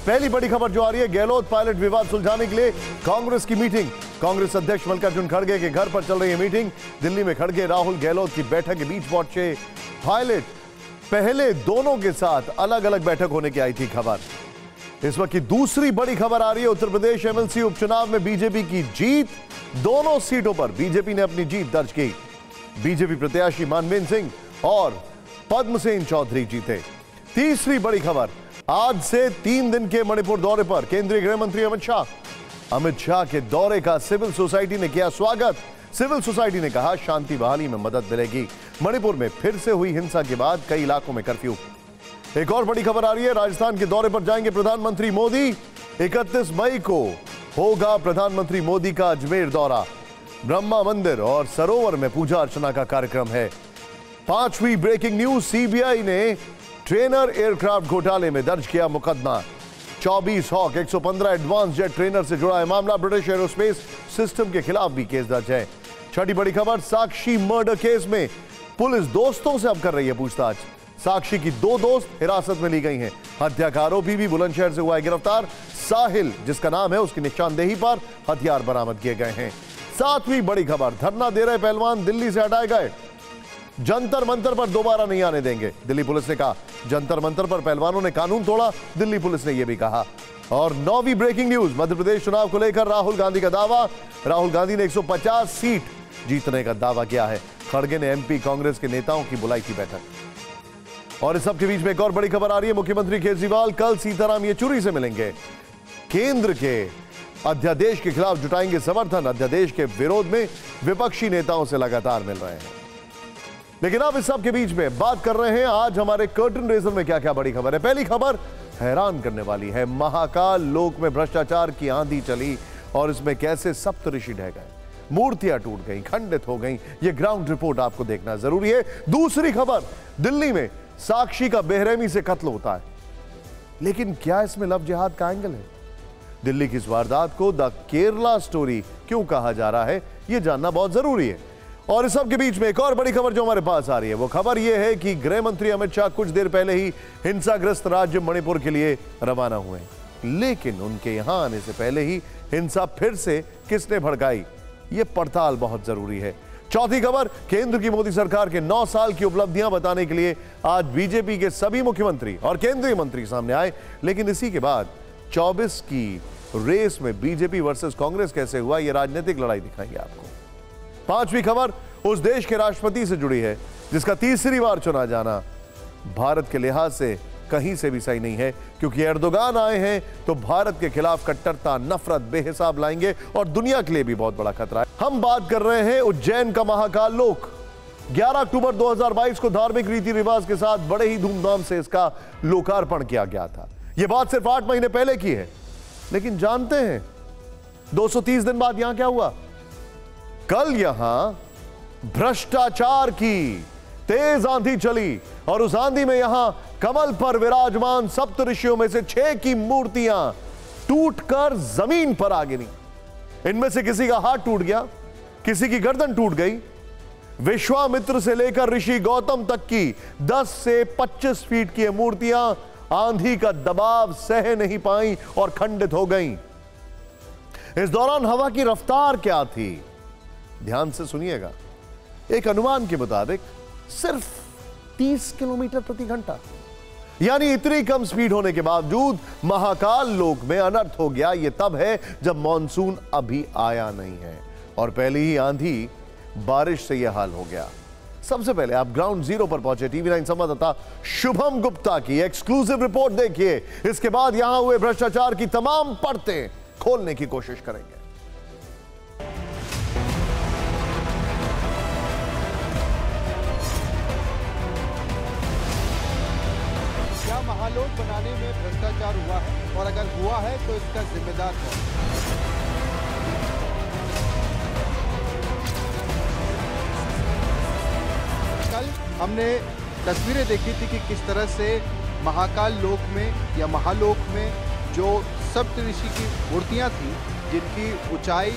पहली बड़ी खबर जो आ रही है, गहलोत पायलट विवाद सुलझाने के लिए कांग्रेस की मीटिंग। कांग्रेस अध्यक्ष मल्लिकार्जुन खड़गे के घर पर चल रही है मीटिंग। दिल्ली में खड़गे राहुल गहलोत की बैठक के बीच पहुंचे पायलट। पहले दोनों के साथ अलग अलग बैठक होने की आई थी खबर। इस वक्त की दूसरी बड़ी खबर आ रही है, उत्तर प्रदेश एमएलसी उपचुनाव में बीजेपी की जीत। दोनों सीटों पर बीजेपी ने अपनी जीत दर्ज की। बीजेपी प्रत्याशी मानवेंद्र सिंह और पद्मसेन चौधरी जीते। तीसरी बड़ी खबर, आज से 3 दिन के मणिपुर दौरे पर केंद्रीय गृह मंत्री अमित शाह। अमित शाह के दौरे का सिविल सोसाइटी ने किया स्वागत। सिविल सोसाइटी ने कहा शांति बहाली में मदद मिलेगी। मणिपुर में फिर से हुई हिंसा के बाद कई इलाकों में कर्फ्यू। एक और बड़ी खबर आ रही है, राजस्थान के दौरे पर जाएंगे प्रधानमंत्री मोदी। 31 मई को होगा प्रधानमंत्री मोदी का अजमेर दौरा। ब्रह्मा मंदिर और सरोवर में पूजा अर्चना का कार्यक्रम है। 5वीं ब्रेकिंग न्यूज, सीबीआई ने ट्रेनर एयरक्राफ्ट घोटाले में दर्ज किया मुकदमा। 24 हॉक 115 एडवांस जेट ट्रेनर से जुड़ा है मामला। ब्रिटिश एरोस्पेस सिस्टम के खिलाफ भी केस दर्ज है। छठी बड़ी खबर, साक्षी मर्डर केस में पुलिस दोस्तों से अब कर रही है पूछताछ। साक्षी की 2 दोस्त हिरासत में ली गई हैं। हत्या का आरोपी भी बुलंदशहर से हुआ है गिरफ्तार। साहिल जिसका नाम है, उसकी निशानदेही पर हथियार बरामद किए गए हैं। 7वीं बड़ी खबर, धरना दे रहे पहलवान दिल्ली से हटाए गए। जंतर मंतर पर दोबारा नहीं आने देंगे, दिल्ली पुलिस ने कहा। जंतर मंतर पर पहलवानों ने कानून तोड़ा, दिल्ली पुलिस ने यह भी कहा। और 9वीं ब्रेकिंग न्यूज, मध्य प्रदेश चुनाव को लेकर राहुल गांधी का दावा। राहुल गांधी ने 150 सीट जीतने का दावा किया है। खड़गे ने एमपी कांग्रेस के नेताओं की बुलाई थी बैठक। और इस सबके बीच में एक और बड़ी खबर आ रही है, मुख्यमंत्री केजरीवाल कल सीताराम येचुरी से मिलेंगे। केंद्र के अध्यादेश के खिलाफ जुटाएंगे समर्थन। अध्यादेश के विरोध में विपक्षी नेताओं से लगातार मिल रहे हैं। लेकिन अब इस सब के बीच में बात कर रहे हैं आज हमारे कर्टन रेजर में क्या क्या बड़ी खबर है। पहली खबर हैरान करने वाली है, महाकाल लोक में भ्रष्टाचार की आंधी चली और इसमें कैसे सप्तऋषि ढह गए, मूर्तियां टूट गई, खंडित हो गई। यह ग्राउंड रिपोर्ट आपको देखना जरूरी है। दूसरी खबर, दिल्ली में साक्षी का बेरहमी से कत्ल होता है, लेकिन क्या इसमें लव जिहाद का एंगल है? दिल्ली की इस वारदात को द केरला स्टोरी क्यों कहा जा रहा है, यह जानना बहुत जरूरी है। और इस सब के बीच में एक और बड़ी खबर जो हमारे पास आ रही है, वो खबर यह है कि गृह मंत्री अमित शाह कुछ देर पहले ही हिंसाग्रस्त राज्य मणिपुर के लिए रवाना हुए, लेकिन उनके यहां आने से पहले ही हिंसा फिर से किसने भड़काई, यह पड़ताल बहुत जरूरी है। चौथी खबर, केंद्र की मोदी सरकार के 9 साल की उपलब्धियां बताने के लिए आज बीजेपी के सभी मुख्यमंत्री और केंद्रीय मंत्री सामने आए, लेकिन इसी के बाद 24 की रेस में बीजेपी वर्सेस कांग्रेस कैसे हुआ, यह राजनीतिक लड़ाई दिखाएंगे आपको। 5वीं खबर उस देश के राष्ट्रपति से जुड़ी है जिसका तीसरी बार चुना जाना भारत के लिहाज से कहीं से भी सही नहीं है, क्योंकि एर्दोगान आए हैं तो भारत के खिलाफ कट्टरता, नफरत बेहिसाब लाएंगे और दुनिया के लिए भी बहुत बड़ा खतरा है। हम बात कर रहे हैं उज्जैन का महाकाल लोक। 11 अक्टूबर 2022 को धार्मिक रीति रिवाज के साथ बड़े ही धूमधाम से इसका लोकार्पण किया गया था। यह बात सिर्फ 8 महीने पहले की है, लेकिन जानते हैं 230 दिन बाद यहां क्या हुआ? कल यहां भ्रष्टाचार की तेज आंधी चली और उस आंधी में यहां कमल पर विराजमान सप्तऋषियों में से 6 की मूर्तियां टूटकर जमीन पर आ गिरी। इनमें से किसी का हाथ टूट गया, किसी की गर्दन टूट गई। विश्वामित्र से लेकर ऋषि गौतम तक की 10 से 25 फीट की मूर्तियां आंधी का दबाव सह नहीं पाई और खंडित हो गईं। इस दौरान हवा की रफ्तार क्या थी, ध्यान से सुनिएगा। एक अनुमान के मुताबिक सिर्फ 30 किलोमीटर प्रति घंटा, यानी इतनी कम स्पीड होने के बावजूद महाकाल लोक में अनर्थ हो गया। यह तब है जब मॉनसून अभी आया नहीं है और पहले ही आंधी बारिश से यह हाल हो गया। सबसे पहले आप ग्राउंड जीरो पर पहुंचे, टीवी 9 संवाददाता शुभम गुप्ता की एक्सक्लूसिव रिपोर्ट देखिए। इसके बाद यहां हुए भ्रष्टाचार की तमाम परतें खोलने की कोशिश करेंगे। महालोक बनाने में भ्रष्टाचार हुआ है और अगर हुआ है तो इसका जिम्मेदार कौन? कल हमने तस्वीरें देखी थी कि किस तरह से महाकाल लोक में या महालोक में जो सप्तऋषि की मूर्तियां थी जिनकी ऊंचाई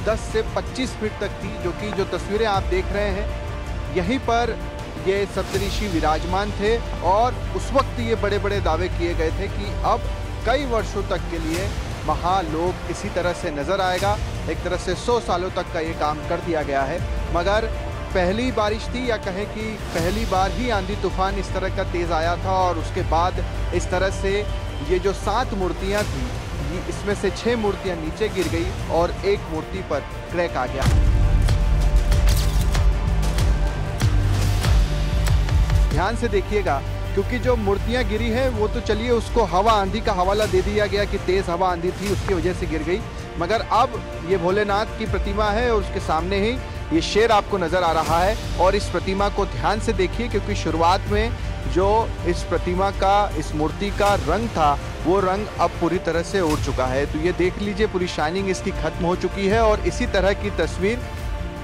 10 से 25 फीट तक थी, जो तस्वीरें आप देख रहे हैं, यहीं पर ये सप्तऋषि विराजमान थे और उस वक्त ये बड़े बड़े दावे किए गए थे कि अब कई वर्षों तक के लिए महालोक इसी तरह से नजर आएगा। एक तरह से 100 सालों तक का ये काम कर दिया गया है। मगर पहली बारिश थी, या कहें कि पहली बार ही आंधी तूफान इस तरह का तेज आया था, और उसके बाद इस तरह से ये जो 7 मूर्तियां थी, इसमें से 6 मूर्तियां नीचे गिर गई और एक मूर्ति पर क्रैक आ गया। ध्यान से देखिएगा, क्योंकि जो मूर्तियां गिरी है वो तो चलिए उसको हवा आंधी का हवाला दे दिया गया कि तेज हवा आंधी थी उसकी वजह से गिर गई, मगर अब ये भोलेनाथ की प्रतिमा है और उसके सामने ही ये शेर आपको नजर आ रहा है। और इस प्रतिमा को ध्यान से देखिए, क्योंकि शुरुआत में जो इस प्रतिमा का, इस मूर्ति का रंग था, वो रंग अब पूरी तरह से उड़ चुका है। तो ये देख लीजिए, पूरी शाइनिंग इसकी खत्म हो चुकी है। और इसी तरह की तस्वीर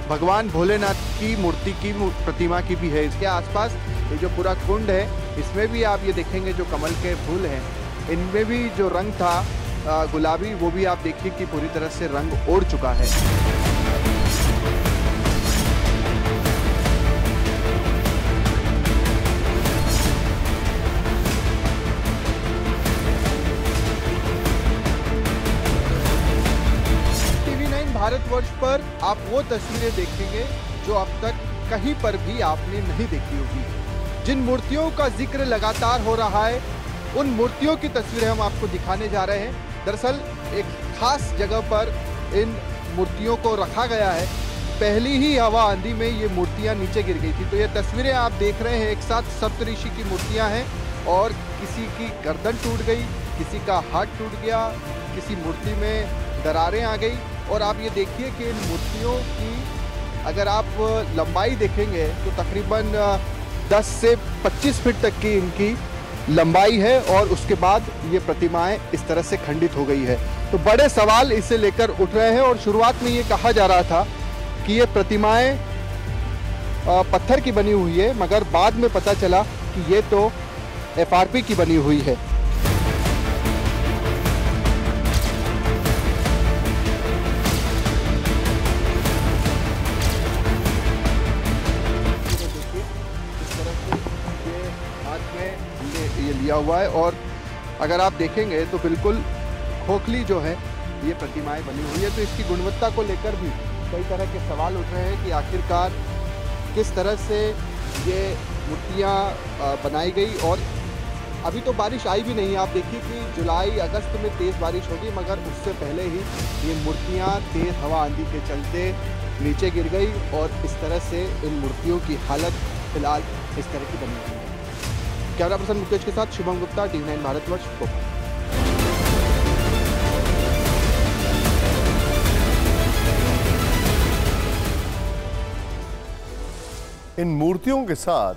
भगवान भोलेनाथ की मूर्ति की प्रतिमा की भी है। इसके आसपास ये जो पूरा कुंड है, इसमें भी आप ये देखेंगे जो कमल के फूल हैं, इनमें भी जो रंग था गुलाबी, वो भी आप देखिए कि पूरी तरह से रंग उड़ चुका है। भारतवर्ष पर आप वो तस्वीरें देखेंगे जो अब तक कहीं पर भी आपने नहीं देखी होगी। जिन मूर्तियों का जिक्र लगातार हो रहा है, उन मूर्तियों की तस्वीरें हम आपको दिखाने जा रहे हैं। दरअसल एक खास जगह पर इन मूर्तियों को रखा गया है। पहली ही हवा आंधी में ये मूर्तियां नीचे गिर गई थी। तो ये तस्वीरें आप देख रहे हैं, एक साथ सप्तऋषि की मूर्तियां हैं, और किसी की गर्दन टूट गई, किसी का हाथ टूट गया, किसी मूर्ति में दरारें आ गई। और आप ये देखिए कि इन मूर्तियों की अगर आप लंबाई देखेंगे तो तकरीबन 10 से 25 फीट तक की इनकी लंबाई है, और उसके बाद ये प्रतिमाएं इस तरह से खंडित हो गई है। तो बड़े सवाल इसे लेकर उठ रहे हैं। और शुरुआत में ये कहा जा रहा था कि ये प्रतिमाएं पत्थर की बनी हुई है, मगर बाद में पता चला कि ये तो FRP की बनी हुई है। ये लिया हुआ है, और अगर आप देखेंगे तो बिल्कुल खोखली जो है ये प्रतिमाएं बनी हुई है। तो इसकी गुणवत्ता को लेकर भी कई तरह के सवाल उठ रहे हैं कि आखिरकार किस तरह से ये मूर्तियां बनाई गई। और अभी तो बारिश आई भी नहीं। आप देखिए कि जुलाई अगस्त में तेज़ बारिश होगी, मगर उससे पहले ही ये मूर्तियां तेज़ हवा आंधी के चलते नीचे गिर गई, और इस तरह से इन मूर्तियों की हालत फिलहाल इस तरह की बनी हुई है। कैमरा पर्सन मुकेश के साथ शुभम गुप्ता, TV9 भारतवर्ष, भोपाल। इन मूर्तियों के साथ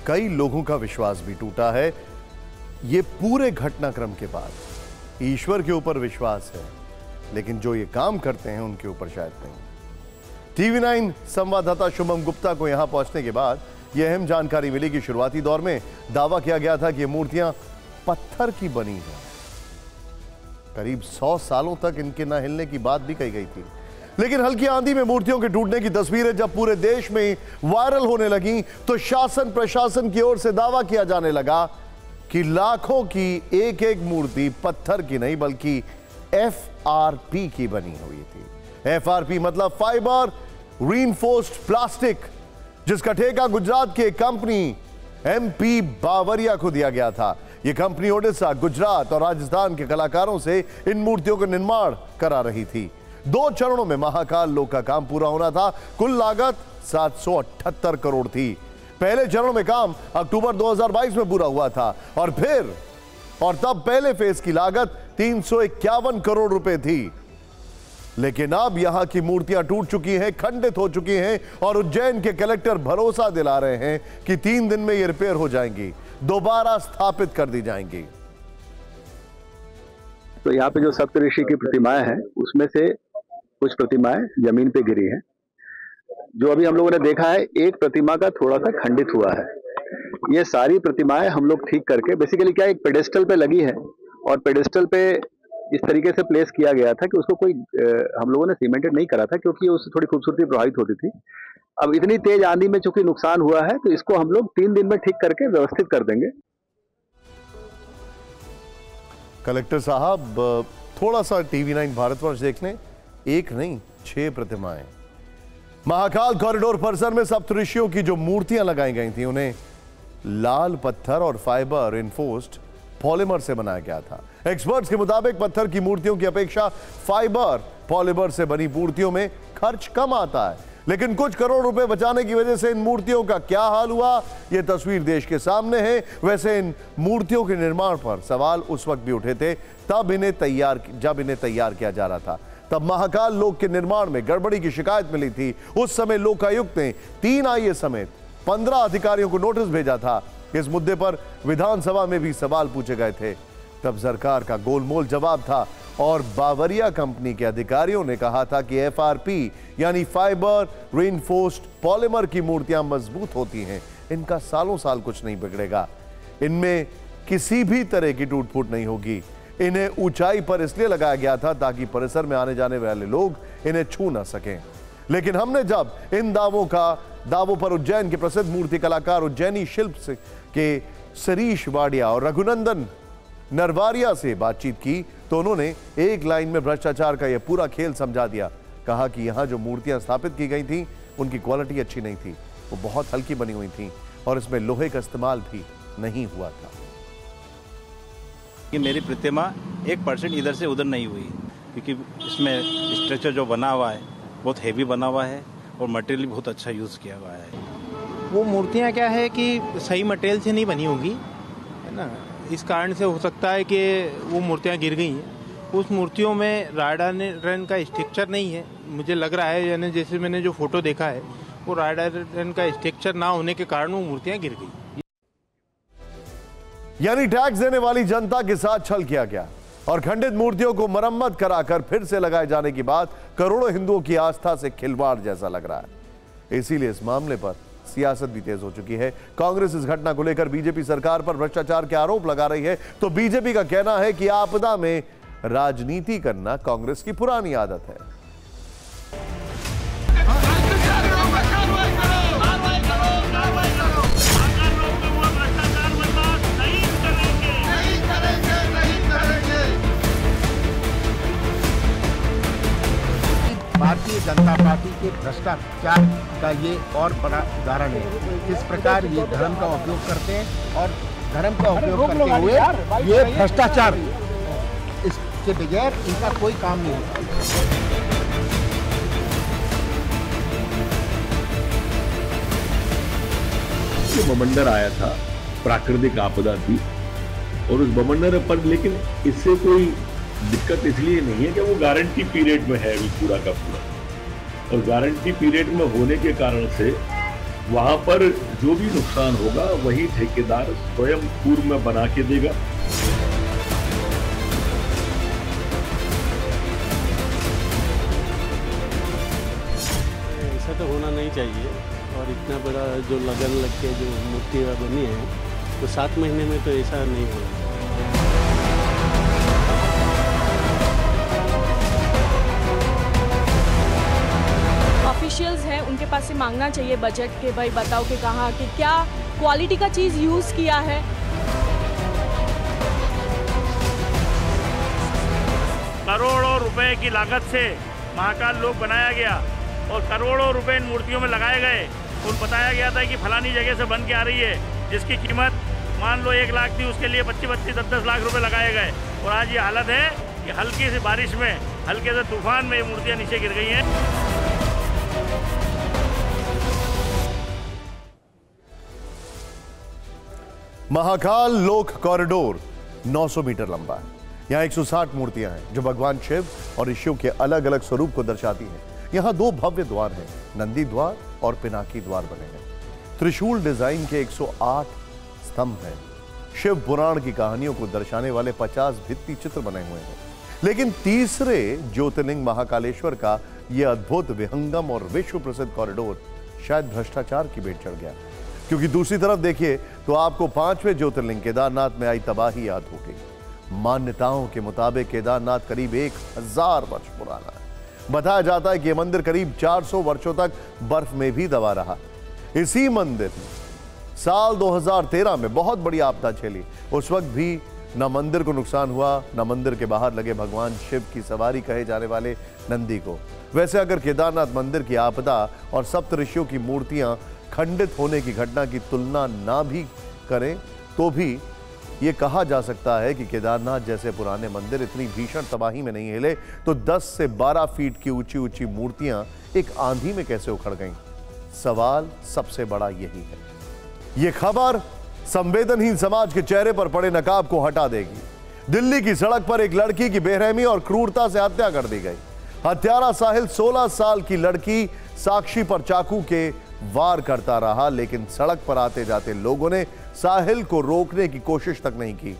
कई लोगों का विश्वास भी टूटा है। ये पूरे घटनाक्रम के बाद ईश्वर के ऊपर विश्वास है, लेकिन जो ये काम करते हैं उनके ऊपर शायद नहीं। TV9 संवाददाता शुभम गुप्ता को यहां पहुंचने के बाद यह अहम जानकारी मिली कि शुरुआती दौर में दावा किया गया था कि ये मूर्तियां पत्थर की बनी हैं। करीब 100 सालों तक इनके न हिलने की बात भी कही गई थी, लेकिन हल्की आंधी में मूर्तियों के टूटने की तस्वीरें जब पूरे देश में वायरल होने लगी, तो शासन प्रशासन की ओर से दावा किया जाने लगा कि लाखों की एक एक मूर्ति पत्थर की नहीं बल्कि FRP की बनी हुई थी। FRP मतलब फाइबर रीइंफोर्स्ड प्लास्टिक, जिसका ठेका गुजरात की कंपनी MP बावरिया को दिया गया था। यह कंपनी ओडिशा, गुजरात और राजस्थान के कलाकारों से इन मूर्तियों का निर्माण करा रही थी। 2 चरणों में महाकाल लोक का काम पूरा होना था। कुल लागत 778 करोड़ थी। पहले चरण में काम अक्टूबर 2022 में पूरा हुआ था, और तब पहले फेज की लागत 351 करोड़ रुपए थी। लेकिन अब यहां की मूर्तियां टूट चुकी हैं, खंडित हो चुकी हैं, और उज्जैन के कलेक्टर भरोसा दिला रहे हैं कि 3 दिन में ये रिपेयर हो जाएंगी, दोबारा स्थापित कर दी जाएंगी। तो यहाँ पे जो सप्तऋषि की प्रतिमाएं हैं, उसमें से कुछ प्रतिमाएं जमीन पे गिरी हैं। जो अभी हम लोगों ने देखा है, एक प्रतिमा का थोड़ा सा खंडित हुआ है। ये सारी प्रतिमाएं हम लोग ठीक करके, बेसिकली क्या, एक पेडेस्टल पे लगी है, और पेडेस्टल पे इस तरीके से प्लेस किया गया था कि उसको कोई हम लोगों ने सीमेंटेड नहीं करा था, क्योंकि उससे थोड़ी खूबसूरती प्रभावित होती थी। अब इतनी तेज आंधी में चूंकि नुकसान हुआ है, तो इसको हम लोग 3 दिन में ठीक करके व्यवस्थित कर देंगे। कलेक्टर साहब थोड़ा सा TV9 भारतवर्ष देख लें, एक नहीं 6 प्रतिमाएं। महाकाल कॉरिडोर परिसर में सप्तऋषियों की जो मूर्तियां लगाई गई थी उन्हें लाल पत्थर और फाइबर रिइंफोर्स्ड पॉलीमर से बनाया गया था। एक्सपर्ट्स के मुताबिक पत्थर की मूर्तियों की अपेक्षा फाइबर पॉलीमर से बनी मूर्तियों में खर्च कम आता है, लेकिन कुछ करोड़ रुपए बचाने की वजह से इन मूर्तियों का क्या हाल हुआ, यह तस्वीर देश के सामने है। वैसे इन मूर्तियों के निर्माण पर सवाल उस वक्त भी उठे थे जब इन्हें तैयार किया जा रहा था। तब महाकाल लोक के निर्माण में गड़बड़ी की शिकायत मिली थी। उस समय लोकायुक्त ने 3 IAS समेत 15 अधिकारियों को नोटिस भेजा था। इस मुद्दे पर विधानसभा में भी सवाल पूछे गए थे। तब सरकार का गोलमोल जवाब था और बावरिया कंपनी के अधिकारियों ने कहा था कि FRP यानी फाइबर रिइंफोर्स्ड पॉलीमर की मूर्तियां मजबूत होती हैं, इनका सालों साल कुछ नहीं बिगड़ेगा, इनमें किसी भी तरह की टूट फूट नहीं होगी। इन्हें ऊंचाई पर इसलिए लगाया गया था ताकि परिसर में आने जाने वाले लोग इन्हें छू ना सकें। लेकिन हमने जब इन दावों पर उज्जैन के प्रसिद्ध मूर्ति कलाकार उज्जैनी शिल्प के सरीश वाडिया और रघुनंदन नरवारिया से बातचीत की तो उन्होंने एक लाइन में भ्रष्टाचार का यह पूरा खेल समझा दिया। कहा कि यहां जो मूर्तियां स्थापित की गई थी उनकी क्वालिटी अच्छी नहीं थी, वो बहुत हल्की बनी हुई थी और इसमें लोहे का इस्तेमाल भी नहीं हुआ था। कि मेरी प्रतिमा 1% इधर से उधर नहीं हुई, क्योंकि इसमें स्ट्रक्चर जो बना हुआ है बहुत हेवी बना हुआ है और मटेरियल बहुत अच्छा यूज़ किया हुआ है। वो मूर्तियाँ क्या है कि सही मटेरियल से नहीं बनी होगी, है ना, इस कारण से हो सकता है कि वो मूर्तियाँ गिर गई हैं। उस मूर्तियों में राडारन का स्ट्रक्चर नहीं है, मुझे लग रहा है, यानी जैसे मैंने जो फोटो देखा है वो राडारन का स्ट्रक्चर ना होने के कारण वो मूर्तियाँ गिर गई। यानी टैक्स देने वाली जनता के साथ छल किया गया और खंडित मूर्तियों को मरम्मत कराकर फिर से लगाए जाने की बात करोड़ों हिंदुओं की आस्था से खिलवाड़ जैसा लग रहा है। इसीलिए इस मामले पर सियासत भी तेज हो चुकी है। कांग्रेस इस घटना को लेकर बीजेपी सरकार पर भ्रष्टाचार के आरोप लगा रही है, तो बीजेपी का कहना है कि आपदा में राजनीति करना कांग्रेस की पुरानी आदत है। भारतीय जनता पार्टी के भ्रष्टाचार का ये और बड़ा उदाहरण है। किस प्रकार ये धर्म का उपयोग करते हैं और धर्म का उपयोग करते हुए ये भ्रष्टाचार, इसके बगैर इनका कोई काम नहीं होता। ये बवंडर आया था, प्राकृतिक आपदा थी और उस बवंडर पर, लेकिन इससे कोई दिक्कत इसलिए नहीं है कि वो गारंटी पीरियड में है अभी पूरा का पूरा, और गारंटी पीरियड में होने के कारण से वहां पर जो भी नुकसान होगा वही ठेकेदार स्वयं पूर्व में बना के देगा। ऐसा तो होना नहीं चाहिए, और इतना बड़ा जो लगन लग के जो मूर्ति बनी है तो 7 महीने में तो ऐसा नहीं होगा। ऑफिशियल्स हैं उनके पास से मांगना चाहिए बजट के, भाई बताओ कि कहाँ कि क्या क्वालिटी का चीज़ यूज़ किया है। करोड़ों रुपए की लागत से महाकाल लोक बनाया गया और करोड़ों रुपए इन मूर्तियों में लगाए गए और बताया गया था कि फलानी जगह से बन के आ रही है, जिसकी कीमत मान लो 1 लाख थी, उसके लिए 25-25, 10-10 लाख रुपए लगाए गए। और आज ये हालत है कि हल्की सी बारिश में, हल्के से तूफान में ये मूर्तियाँ नीचे गिर गई हैं। महाकाल लोक कॉरिडोर 900 मीटर लंबा है। यहाँ 160 मूर्तियां हैं जो भगवान शिव और ऋषियों के अलग अलग स्वरूप को दर्शाती हैं। यहाँ 2 भव्य द्वार हैं, नंदी द्वार और पिनाकी द्वार बने हैं। त्रिशूल डिजाइन के 108 स्तंभ हैं। शिव पुराण की कहानियों को दर्शाने वाले 50 भित्ति चित्र बने हुए हैं। लेकिन तीसरे ज्योतिर्लिंग महाकालेश्वर का यह अद्भुत, विहंगम और विश्व प्रसिद्ध कॉरिडोर शायद भ्रष्टाचार की भेंट चढ़ गया, क्योंकि दूसरी तरफ देखिए तो आपको 5वें ज्योतिर्लिंग केदारनाथ में आई तबाही याद होगी। मान्यताओं के मुताबिक केदारनाथ करीब 1000 वर्ष पुराना है। बताया जाता है कि यह मंदिर करीब 400 वर्षों तक बर्फ में भी दबा रहा। इसी मंदिर में साल 2013 में बहुत बड़ी आपदा झेली। उस वक्त भी न मंदिर को नुकसान हुआ, न मंदिर के बाहर लगे भगवान शिव की सवारी कहे जाने वाले नंदी को। वैसे अगर केदारनाथ मंदिर की आपदा और सप्तऋषियों की मूर्तियां खंडित होने की घटना की तुलना ना भी करें तो भी ये कहा जा सकता है कि केदारनाथ जैसे पुराने मंदिर इतनी भीषण तबाही में नहीं हिले तो 10 से 12 फीट की ऊंची ऊंची मूर्तियां एक आंधी में कैसे उखड़ गईं? सवाल सबसे बड़ा यही है। ये खबर संवेदनहीन समाज के चेहरे पर पड़े नकाब को हटा देगी। दिल्ली की सड़क पर एक लड़की की बेरहमी और क्रूरता से हत्या कर दी गई। हत्यारा साहिल 16 साल की लड़की साक्षी पर चाकू के वार करता रहा, लेकिन सड़क पर आते जाते लोगों ने साहिल को रोकने की कोशिश तक नहीं की।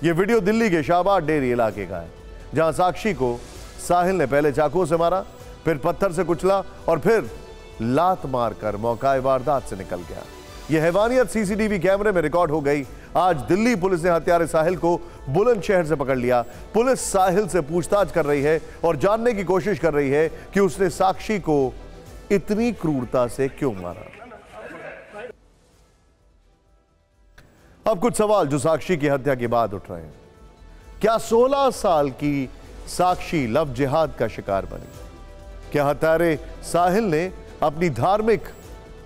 यह वीडियो दिल्ली के शाहबाद डेरी इलाके का है, जहां साक्षी को साहिल ने पहले चाकू से मारा, फिर पत्थर से कुचला और फिर लात मारकर मौकाए वारदात से निकल गया। यह हैवानियत सीसीटीवी कैमरे में रिकॉर्ड हो गई। आज दिल्ली पुलिस ने हत्यारे साहिल को बुलंदशहर से पकड़ लिया। पुलिस साहिल से पूछताछ कर रही है और जानने की कोशिश कर रही है कि उसने साक्षी को इतनी क्रूरता से क्यों मारा। अब कुछ सवाल जो साक्षी की हत्या के बाद उठ रहे हैं। क्या 16 साल की साक्षी लव जिहाद का शिकार बनी? क्या हत्यारे साहिल ने अपनी धार्मिक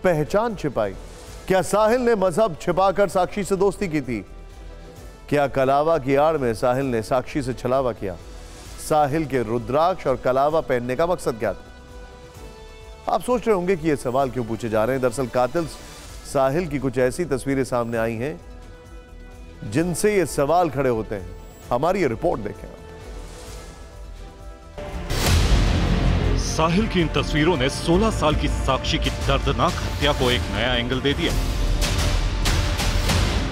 पहचान छिपाई? क्या साहिल ने मजहब छिपाकर साक्षी से दोस्ती की थी? क्या कलावा की आड़ में साहिल ने साक्षी से छलावा किया? साहिल के रुद्राक्ष और कलावा पहनने का मकसद क्या था? आप सोच रहे होंगे कि ये सवाल क्यों पूछे जा रहे हैं। दरअसल कातिल साहिल की कुछ ऐसी तस्वीरें सामने आई हैं जिनसे ये सवाल खड़े होते हैं। हमारी ये रिपोर्ट देखें। साहिल की इन तस्वीरों ने 16 साल की साक्षी की दर्दनाक हत्या को एक नया एंगल दे दिया।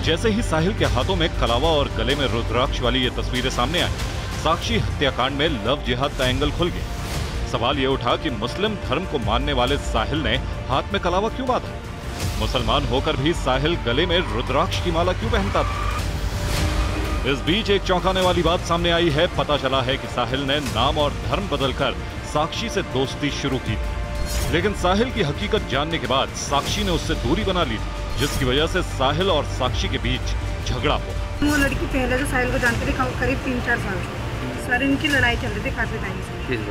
जैसे ही साहिल के हाथों में कलावा और गले में रुद्राक्ष वाली ये तस्वीरें सामने आई, साक्षी हत्याकांड में लव जिहाद का एंगल खुल गया। सवाल ये उठा कि मुस्लिम धर्म को मानने वाले साहिल ने हाथ में कलावा क्यों बांधा? मुसलमान होकर भी साहिल गले में रुद्राक्ष की माला क्यों पहनता था? इस बीच एक चौंकाने वाली बात सामने आई है। पता चला है कि साहिल ने नाम और धर्म बदलकर साक्षी से दोस्ती शुरू की थी, लेकिन साहिल की हकीकत जानने के बाद साक्षी ने उससे दूरी बना ली थी, जिसकी वजह से साहिल और साक्षी के बीच झगड़ा हुआ। वो लड़की पहले तो साहिल को जानती थी करीब 3-4 साल से। सर इनकी लड़ाई चल रही थी काफी टाइम से। किस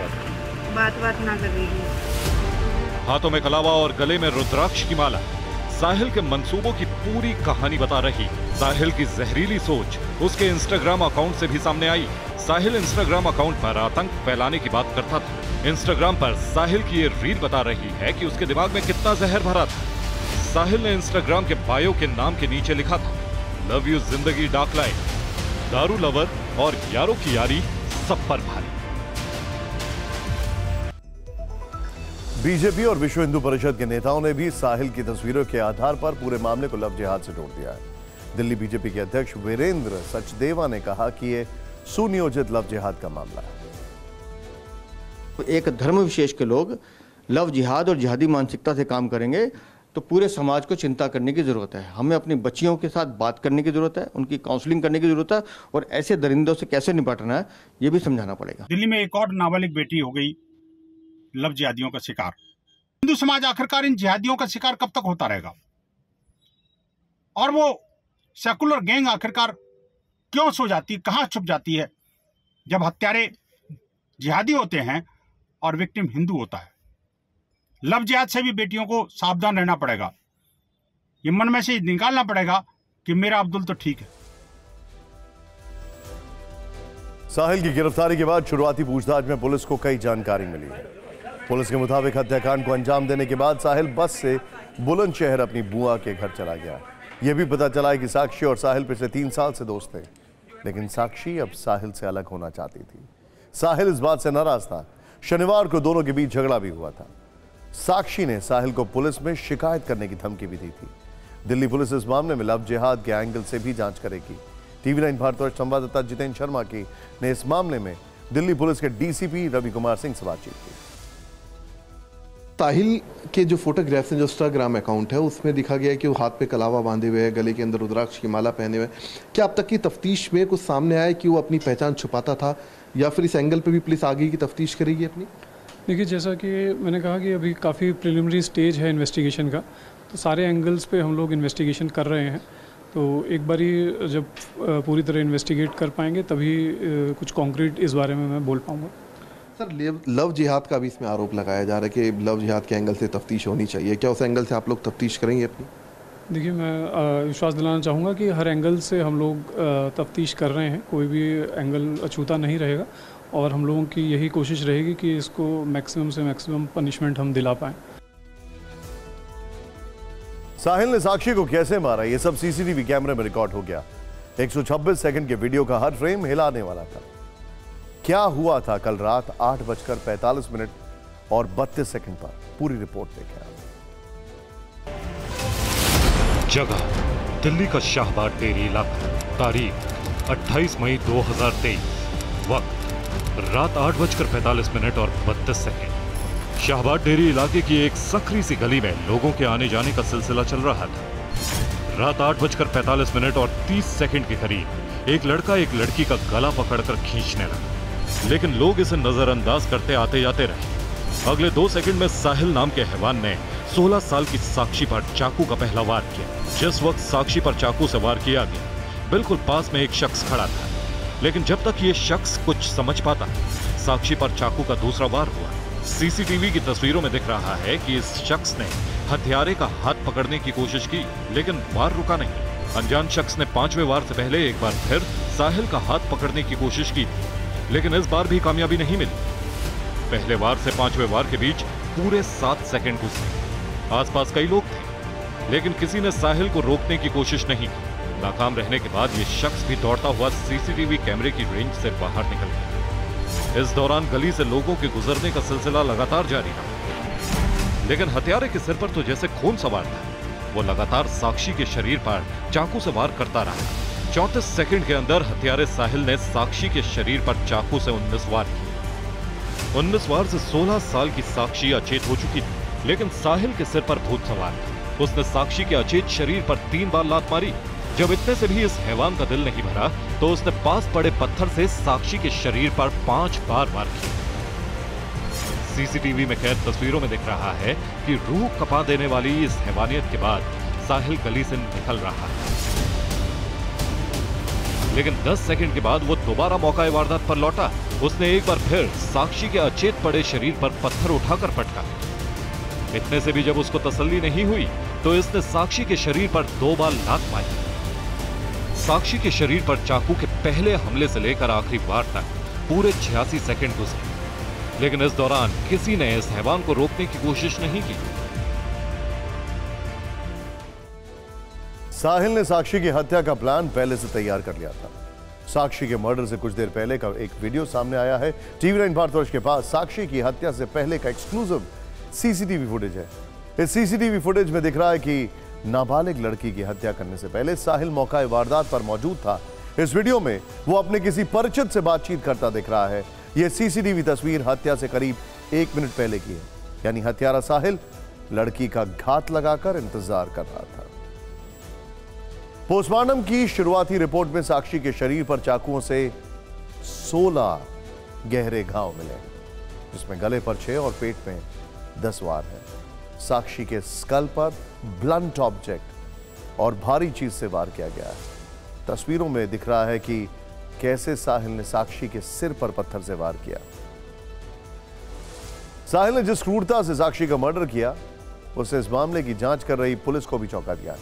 बात ना कर रही है। हाथों में कलावा और गले में रुद्राक्ष की माला साहिल के मंसूबों की पूरी कहानी बता रही। साहिल की जहरीली सोच उसके इंस्टाग्राम अकाउंट से भी सामने आई। साहिल इंस्टाग्राम अकाउंट पर आतंक फैलाने की बात करता था। इंस्टाग्राम पर साहिल की ये रील बता रही है कि उसके दिमाग में कितना जहर भरा था। साहिल ने इंस्टाग्राम के बायो के नाम के नीचे लिखा था, लव यू जिंदगी डार्क लाइन, दारू लवर और यारों की यारी सब पर भारी। बीजेपी और विश्व हिंदू परिषद के नेताओं ने भी साहिल की तस्वीरों के आधार पर पूरे मामले को लव जिहाद से जोड़ दिया है। दिल्ली बीजेपी के अध्यक्ष वीरेंद्र सचदेवा ने कहा कि यह सुनियोजित लव जिहाद का मामला है। एक धर्म विशेष के लोग लव जिहाद और जिहादी मानसिकता से काम करेंगे तो पूरे समाज को चिंता करने की जरूरत है। हमें अपनी बच्चियों के साथ बात करने की जरूरत है, उनकी काउंसलिंग करने की जरूरत है और ऐसे दरिंदों से कैसे निपटना है ये भी समझाना पड़ेगा। दिल्ली में एक और नाबालिग बेटी हो गई लव जिहादियों का शिकार। हिंदू समाज आखिरकार इन जिहादियों का शिकार कब तक होता रहेगा? और वो सेकुलर गैंग आखिरकार क्यों सो जाती, कहां छुप जाती है जब हत्यारे जिहादी होते हैं और विक्टिम हिंदू होता है? लव जिहाद से भी बेटियों को सावधान रहना पड़ेगा। ये मन में से निकालना पड़ेगा कि मेरा अब्दुल तो ठीक है। साहिल की गिरफ्तारी के बाद शुरुआती पूछताछ में पुलिस को कई जानकारी मिली है। पुलिस के मुताबिक हत्याकांड को अंजाम देने के बाद साहिल बस से बुलंदशहर अपनी बुआ के घर चला गया। यह भी पता चला है कि साक्षी और साहिल पिछले 3 साल से दोस्त थे, लेकिन साक्षी अब साहिल से अलग होना चाहती थी। साहिल इस बात से नाराज था। शनिवार को दोनों के बीच झगड़ा भी हुआ था। साक्षी ने साहिल को पुलिस में शिकायत करने की धमकी भी दी थी। दिल्ली पुलिस इस मामले में लव जिहाद के एंगल से भी जांच करेगी। टीवी 9 भारतवर्ष संवाददाता जितेंद्र शर्मा की ने इस मामले में दिल्ली पुलिस के डीसीपी रवि कुमार सिंह से बातचीत की। साहिल के जो फोटोग्राफ्स हैं, जो इंस्टाग्राम अकाउंट है, उसमें दिखा गया है कि वो हाथ पे कलावा बांधे हुए है, गले के अंदर रुद्राक्ष की माला पहने हुए। क्या अब तक की तफ्तीश में कुछ सामने आया कि वो अपनी पहचान छुपाता था या फिर इस एंगल पे भी पुलिस आगे की तफ्तीश करेगी अपनी? देखिए, जैसा कि मैंने कहा कि अभी काफ़ी प्रिलिमिनरी स्टेज है इन्वेस्टिगेशन का, तो सारे एंगल्स पे हम लोग इन्वेस्टिगेशन कर रहे हैं। तो एक बारी जब पूरी तरह इन्वेस्टिगेट कर पाएंगे तभी कुछ कॉन्क्रीट इस बारे में मैं बोल पाऊँगा। सर, लव जिहाद का भी इसमें आरोप लगाया जा रहा है कि लव जिहाद के एंगल से तफ्तीश होनी चाहिए, क्या उस एंगल से आप लोग तफ्तीश करेंगे अपनी? देखिए, मैं विश्वास दिलाना चाहूँगा कि हर एंगल से हम लोग तफ्तीश कर रहे हैं, कोई भी एंगल अछूता नहीं रहेगा और हम लोगों की यही कोशिश रहेगी कि इसको मैक्सिमम से मैक्सिमम पनिशमेंट हम दिला पाएँ। साहिल ने साक्षी को कैसे मारा, ये सब सीसीटीवी कैमरे में रिकॉर्ड हो गया। 126 सेकंड के वीडियो का हर फ्रेम हिलाने वाला था। क्या हुआ था कल रात 8:45 और 32 सेकंड पर, पूरी रिपोर्ट देखें। जगह दिल्ली का शाहबाद डेयरी इलाका, तारीख 28 मई 2023, वक्त रात 8:45 और 32 सेकंड। शाहबाद डेयरी इलाके की एक सकरी सी गली में लोगों के आने जाने का सिलसिला चल रहा था। रात 8:45 और 30 सेकंड के करीब एक लड़का एक लड़की का गला पकड़कर खींचने लगा, लेकिन लोग इसे नजरअंदाज करते आते जाते रहे। अगले 2 सेकंड में साहिल नाम के हैवान ने 16 साल की साक्षी पर चाकू का पहला वार किया। जिस वक्त साक्षी पर चाकू से वार किया गया, बिल्कुल पास में एक शख्स खड़ा था, लेकिन जब तक ये शख्स कुछ समझ पाता, साक्षी पर चाकू का दूसरा वार हुआ। सीसीटीवी की तस्वीरों में दिख रहा है कि इस शख्स ने हत्यारे का हाथ पकड़ने की कोशिश की, लेकिन वार रुका नहीं। अनजान शख्स ने 5वें वार से पहले एक बार फिर साहिल का हाथ पकड़ने की कोशिश की, लेकिन इस बार भी कामयाबी नहीं मिली। पहले वार से 5वें वार के बीच पूरे 7 सेकंड गुजरे। आसपास कई लोग थे, लेकिन किसी ने साहिल को रोकने की कोशिश नहीं की। नाकाम रहने के बाद ये शख्स भी दौड़ता हुआ सीसीटीवी कैमरे की रेंज से बाहर निकल गया। इस दौरान गली से लोगों के गुजरने का सिलसिला लगातार जारी रहा, लेकिन हत्यारे के सिर पर तो जैसे खून सवार था। वो लगातार साक्षी के शरीर पर चाकू से वार करता रहा। 34 सेकंड के अंदर हत्यारे साहिल ने साक्षी के शरीर पर चाकू से 19 वार किए। 19 वार से 16 साल की साक्षी अचेत हो चुकी थी, लेकिन साहिल के सिर पर भूत सवार था। उसने साक्षी के अचेत शरीर पर 3 बार लात मारी। जब इतने से भी इस हैवान का दिल नहीं भरा, तो उसने पास पड़े पत्थर से साक्षी के शरीर पर 5 बार वार किए। सीसीटीवी में कैद तस्वीरों में दिख रहा है कि रूह कपा देने वाली इस हैवानियत के बाद साहिल गली से निकल रहा है, लेकिन 10 सेकंड के बाद वो दोबारा मौका वारदात पर लौटा। उसने एक बार फिर साक्षी के अचेत पड़े शरीर पर पत्थर उठाकर पटका। इतने से भी जब उसको तसल्ली नहीं हुई, तो इसने साक्षी के शरीर पर 2 बार लात मारी। साक्षी के शरीर पर चाकू के पहले हमले से लेकर आखिरी वार तक पूरे 86 सेकंड गुजरे, लेकिन इस दौरान किसी ने इस हैवान को रोकने की कोशिश नहीं की। साहिल ने साक्षी की हत्या का प्लान पहले से तैयार कर लिया था। साक्षी के मर्डर से कुछ देर पहले का एक वीडियो सामने आया है। TV9 भारतवर्ष के पास साक्षी की हत्या से पहले का एक्सक्लूसिव सीसीटीवी फुटेज है। इस सीसीटीवी फुटेज में दिख रहा है कि नाबालिग लड़की की हत्या करने से पहले साहिल मौका वारदात पर मौजूद था। इस वीडियो में वो अपने किसी परिचित से बातचीत करता दिख रहा है। यह सीसीटीवी तस्वीर हत्या से करीब 1 मिनट पहले की है, यानी हत्यारा साहिल लड़की का घात लगाकर इंतजार कर रहा था। पोस्टमार्टम की शुरुआती रिपोर्ट में साक्षी के शरीर पर चाकुओं से 16 गहरे घाव मिले, जिसमें गले पर 6 और पेट में 10 वार है। साक्षी के स्कल पर ब्लंट ऑब्जेक्ट और भारी चीज से वार किया गया है। तस्वीरों में दिख रहा है कि कैसे साहिल ने साक्षी के सिर पर पत्थर से वार किया। साहिल ने जिस क्रूरता से साक्षी का मर्डर किया, उससे इस मामले की जांच कर रही पुलिस को भी चौंका दिया।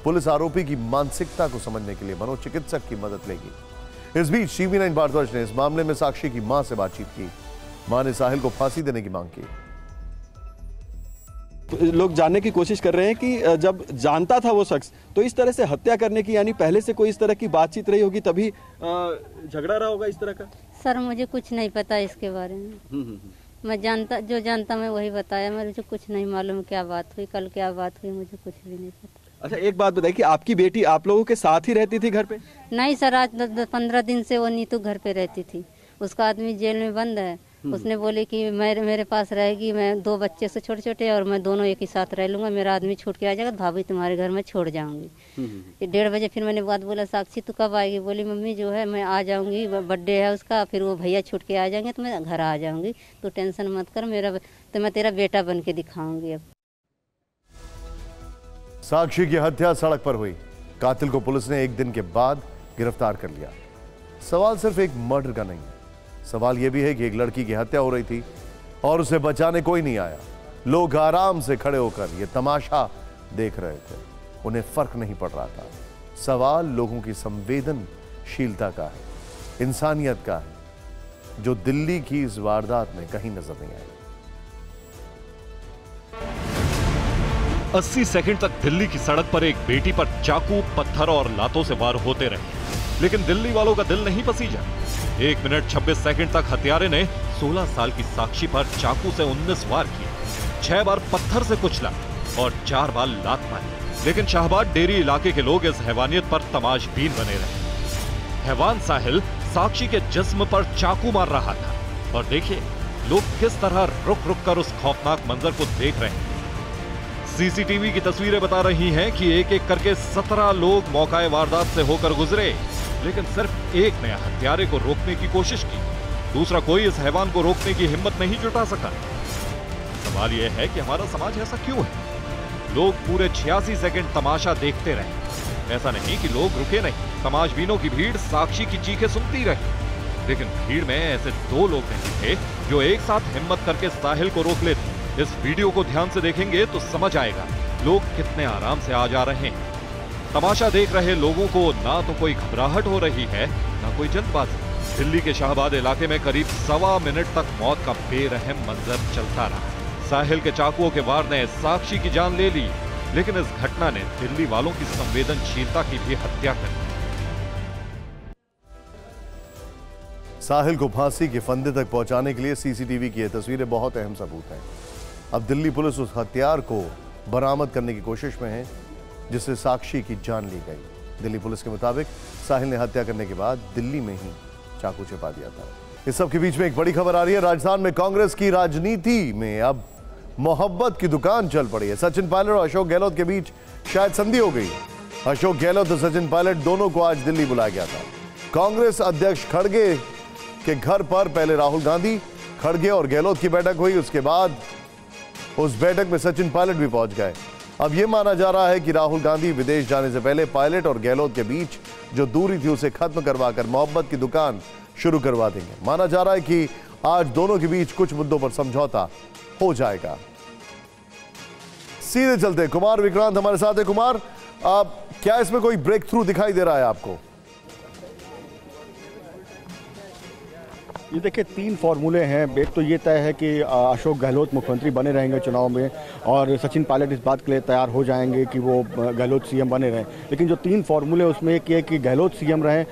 पुलिस आरोपी की मानसिकता को समझने के लिए मनोचिकित्सक की मदद लेगी। इस बीच TV9 भारतवर्ष ने इस मामले में साक्षी की मां से बातचीत की। मां ने साहिल को फांसी देने की मांग की। लोग जानने की कोशिश कर रहे हैं कि जब जानता था वो शख्स, तो इस तरह से हत्या करने की, यानी पहले से कोई इस तरह की बातचीत रही होगी तभी झगड़ा रहा होगा इस तरह का। सर मुझे कुछ नहीं पता इसके बारे में। मैं जो जानता मैं वही बताया। मुझे कुछ नहीं मालूम क्या बात हुई, कल क्या बात हुई, मुझे कुछ भी नहीं पता। अच्छा, एक बात बताइए कि आपकी बेटी आप लोगों के साथ ही रहती थी घर पे? नहीं सर, आज 15 दिन से वो नीतू घर पे रहती थी। उसका आदमी जेल में बंद है। उसने बोले कि मेरे पास रहेगी, मैं 2 बच्चे से छोटे छोटे और मैं दोनों एक ही साथ रह लूंगा, मेरा आदमी छूट के आ जाएगा, भाभी तुम्हारे घर में छोड़ जाऊंगी। 1:30 बजे फिर मैंने बात बोला, साक्षी तू कब आएगी? बोली मम्मी जो है मैं आ जाऊंगी, बर्थडे है उसका, फिर वो भैया छूट के आ जाएंगे तो मैं घर आ जाऊंगी, तू टेंशन मत कर, मैं तेरा बेटा बन के दिखाऊंगी। अब साक्षी की हत्या सड़क पर हुई। कातिल को पुलिस ने एक दिन के बाद गिरफ्तार कर लिया। सवाल सिर्फ एक मर्डर का नहीं है, सवाल यह भी है कि एक लड़की की हत्या हो रही थी और उसे बचाने कोई नहीं आया। लोग आराम से खड़े होकर यह तमाशा देख रहे थे, उन्हें फर्क नहीं पड़ रहा था। सवाल लोगों की संवेदनशीलता का है, इंसानियत का है, जो दिल्ली की इस वारदात में कहीं नजर नहीं आई। 80 सेकंड तक दिल्ली की सड़क पर एक बेटी पर चाकू, पत्थर और लातों से वार होते रहे, लेकिन दिल्ली वालों का दिल नहीं पसीजा। 1 मिनट 26 सेकंड तक हत्यारे ने 16 साल की साक्षी पर चाकू से 19 वार किए, 6 बार पत्थर से कुचला और 4 बार लात मारी। लेकिन शाहबाद डेरी इलाके के लोग इस हैवानियत पर तमाशबीन बने रहे। हैवान साहिल साक्षी के जिस्म पर चाकू मार रहा था और देखिए लोग किस तरह रुक रुक कर उस खौफनाक मंजर को देख रहे हैं। सीसीटीवी की तस्वीरें बता रही हैं कि एक एक करके 17 लोग मौकाए वारदात से होकर गुजरे, लेकिन सिर्फ एक ने हत्यारे को रोकने की कोशिश की, दूसरा कोई इस हैवान को रोकने की हिम्मत नहीं जुटा सका। सवाल यह है कि हमारा समाज ऐसा क्यों है? लोग पूरे 86 सेकंड तमाशा देखते रहे। ऐसा नहीं कि लोग रुके नहीं, तमाशबीनों की भीड़ साक्षी की चीखें सुनती रही, लेकिन भीड़ में ऐसे 2 लोग नहीं थे जो एक साथ हिम्मत करके साहिल को रोक लेते। इस वीडियो को ध्यान से देखेंगे तो समझ आएगा लोग कितने आराम से आ जा रहे हैं। तमाशा देख रहे लोगों को ना तो कोई घबराहट हो रही है, ना कोई जल्दबाजी। दिल्ली के शाहबाद इलाके में करीब 1.25 मिनट तक मौत का बेरहम मंजर चलता रहा। साहिल के चाकुओं के वार ने साक्षी की जान ले ली, लेकिन इस घटना ने दिल्ली वालों की संवेदनशीलता की भी हत्या कर दी। साहिल को फांसी के फंदे तक पहुंचाने के लिए सीसीटीवी की ये तस्वीरें बहुत अहम सबूत हैं। अब दिल्ली पुलिस उस हथियार को बरामद करने की कोशिश में है जिससे साक्षी की जान ली गई। दिल्ली पुलिस के मुताबिक साहिल ने हत्या करने के बाद दिल्ली में ही चाकू छिपा दिया था। इस सब के बीच में एक बड़ी खबर आ रही है। राजस्थान में कांग्रेस की राजनीति में अब मोहब्बत की दुकान चल पड़ी है। सचिन पायलट और अशोक गहलोत के बीच शायद संधि हो गई। अशोक गहलोत और सचिन पायलट दोनों को आज दिल्ली बुलाया गया था। कांग्रेस अध्यक्ष खड़गे के घर पर पहले राहुल गांधी, खड़गे और गहलोत की बैठक हुई, उसके बाद उस बैठक में सचिन पायलट भी पहुंच गए। अब यह माना जा रहा है कि राहुल गांधी विदेश जाने से पहले पायलट और गहलोत के बीच जो दूरी थी उसे खत्म करवाकर मोहब्बत की दुकान शुरू करवा देंगे। माना जा रहा है कि आज दोनों के बीच कुछ मुद्दों पर समझौता हो जाएगा। सीधे चलते कुमार विक्रांत हमारे साथ है। कुमार, क्या इसमें कोई ब्रेक थ्रू दिखाई दे रहा है आपको? ये देखिए 3 फॉर्मूले हैं। एक तो ये तय है कि अशोक गहलोत मुख्यमंत्री बने रहेंगे चुनाव में, और सचिन पायलट इस बात के लिए तैयार हो जाएंगे कि वो गहलोत सीएम बने रहें। लेकिन जो 3 फॉर्मूले उसमें एक ये कि गहलोत सीएम रहें,